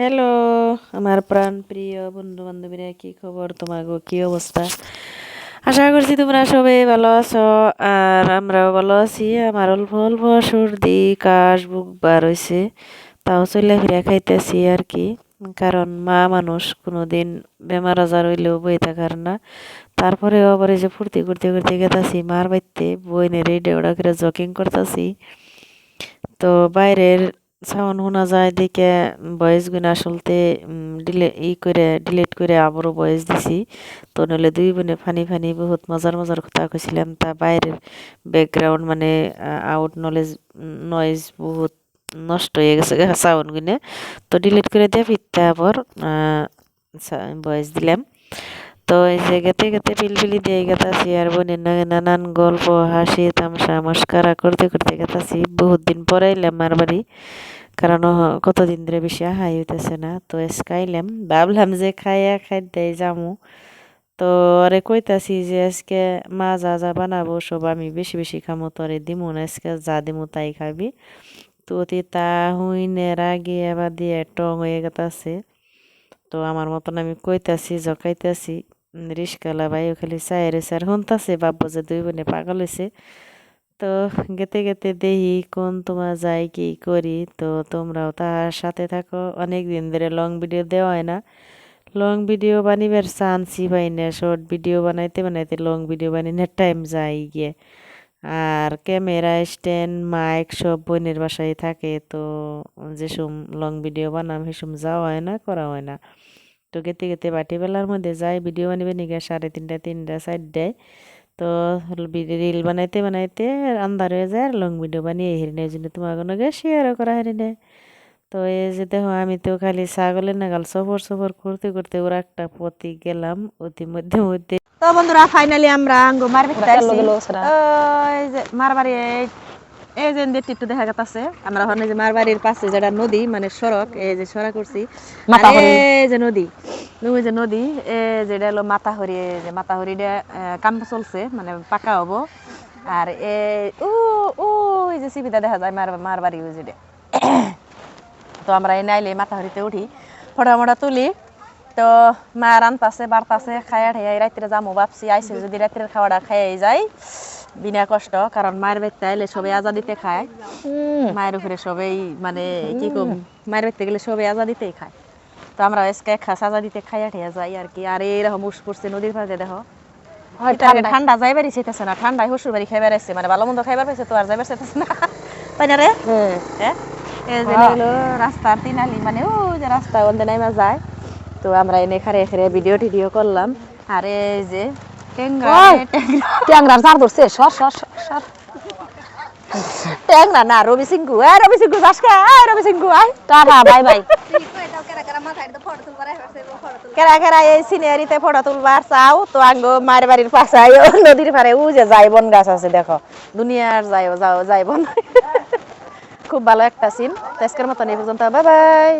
Hello আমার প্রাণ প্রিয় বন্ধু বান্ধবীরা, কি খবর? তোমাগো কি অবস্থা? আশা করছি তোমরা সবাই ভালো আছো, আর আমরাও ভালো আছি। আমার অল্প অল্প সর্দি কাশ বুক বার হয়েছে, তাও চলে ফিরে খাইতেছি আর কি। কারণ মা মানুষ, কোনোদিন বেমার আজার হইলেও বই থাকার না। তারপরেও আবার এই যে ফুর্তি করতে করতে গেতাছি মার বাড়িতে, বইনের এই ডেউড়া করে জকিং করতেছি। তো বাইরের সাউন্ড শোনা যায় দিকে ভয়েস গুলো আসলতে ডিলিট করে আবারও ভয়েস দিছি। তো নইলে দুই বোনে ফানি ফানি বহুত মজার মজার কথা কইছিলাম, তা বাইরের ব্যাকগ্রাউন্ড মানে আউট নলেজ নয়েজ বহুত নষ্ট হয়ে গেছে সাউন্ড গুনে। তো ডিলিট করে দিয়ে ফিরতে আবার ভয়েস দিলাম। তো এই যে গেতে গেতে পিলপিলি দিয়ে গেতাছি, আর বোনের নাগে নানান গল্প হাসি তামসা মস্কারা করতে করতে গেতাছি। বহুত দিন পরে এলাম মার বাড়ি, কারণ কতদিন ধরে বেশি আহাই হইতেছে না। তো আজকে আইলাম, ভাবলাম যে খাইয়া খাইতেই যামু। তো আরে কইতাছি যে আজকে মা যা যা বানাবো সব আমি বেশি বেশি খামো, তোরে দিমু না, আজকে যা দিমু তাই খাবি। তো তা হুইনের আগে আবার দিয়ে টং হয়ে গেতাছে। তো আমার মতন আমি কইতাছি জকাইতাছি, রিস্কালা ভাইও খালি চায়ের স্যার শুনতাছে, ভাববো যে দুই বোনে পাগল হয়েছে। তো গেতে গেতে দেখি কোন তোমার যাই কি করি। তো তোমরাও তার সাথে থাকো, অনেক দিন ধরে লং ভিডিও দেওয়া হয় না। লং ভিডিও বানিবার চান্সই পাই না, শর্ট ভিডিও বানাইতে বানাইতে লং ভিডিও বানিয়ে টাইম যায় গিয়ে। আর ক্যামেরা স্ট্যান্ড মাইক সব বোনের বাসায় থাকে, তো যেসব লং ভিডিও বানাম সেসব যাওয়া হয় না, করা হয় না। তো গেতে গেতে বাটি বেলার মধ্যে যাই ভিডিও বানিবে নিগে 3:30 3টা 4টায়। তো রিল বানাইতে বানাইতে আন্ধার হয়ে যায়, আর লং ভিডিও বানিয়ে হেরিনে, এই জন্য তোমার কোনো শেয়ারও করা হেরিনে। তো এই যে দেখো আমি তো খালি ছাগলের নাগাল সফর সফর করতে করতে ওরা একটা পথে গেলাম অতি মধ্যে মধ্যে। তো বন্ধুরা ফাইনালি আমরা আঙ্গো মার বাড়িতে আইছি। এই যে মার বাড়ি এই যে দেখতে একটু দেখা যাচ্ছে, আমরা ওখানে যে মার বাড়ির পাশে যেটা নদী মানে সড়ক, এই যে সড়ক করছি, এই যে নদী, ওই যে নদী, এই যেটা হলো মাতাহরি, এই যে মাতাহরিটা কাম চলছে মানে পাকা হবো। আর এই ওই যে সিবিটা দেখা যায় মার বাড়ি ওই যেটা। তো আমরা এই নাইলে মাতাহরিতে উঠি, ফটা মোটা তুলি। তো মা রান্তাছে বাড়তাছে, খাইয়া ঠাইয়া রাত্রে যামো ভাবছি। আইসে যদি রাত্রের খাওয়াটা খাইয়াই যাই বিনা কষ্ট, কারণ মায়ের বাড়িতে আইলে সবাই আজাদিতে খায়। মায়ের উপরে সবাই মানে কি কম, মায়ের বাড়িতে গেলে সবাই আজাদিতেই খায়। তো আমরা আজকে আজাদিতে খাইয়া ঠাইয়া যাই আর কি। আর এইরকম উস পড়ছে নদীর পাড়ে দেখো, ঠান্ডা যাইবার চাইতেছে না, ঠান্ডায় শ্বশুর বাড়ি খাইবার আসছে, মানে ভালো মন্দ খাইবার পাইছে, তো আর যাইবার চাইতেছে না, তাই না রে? হ্যাঁ, এই যে হলো রাস্তার তিনালি, মানে ও যে রাস্তা ওখানে নাইমা যায়। তো আমরা এনে খারে খারে ভিডিও টিডিও করলাম। আর এই যে ট্যাংরার জার ধরছে, সর সর সর, ট্যাংরা না রবি সিংহু, রবি সিংহু যাসকে, রবি সিংহু আয়, টাটা বাই বাই। কেরা কেরা এই সিনারিতে ফটো তুলবার চাও, তো আঙ্গো মায়ের বাড়ির পাশে নদীর পাড়ে ও যে যাইবন গাছ আছে দেখো, দুনিয়ার যাও যাইবন। খুব ভালো একটা সিন। আজকের মতন এই পর্যন্ত, বাই বাই।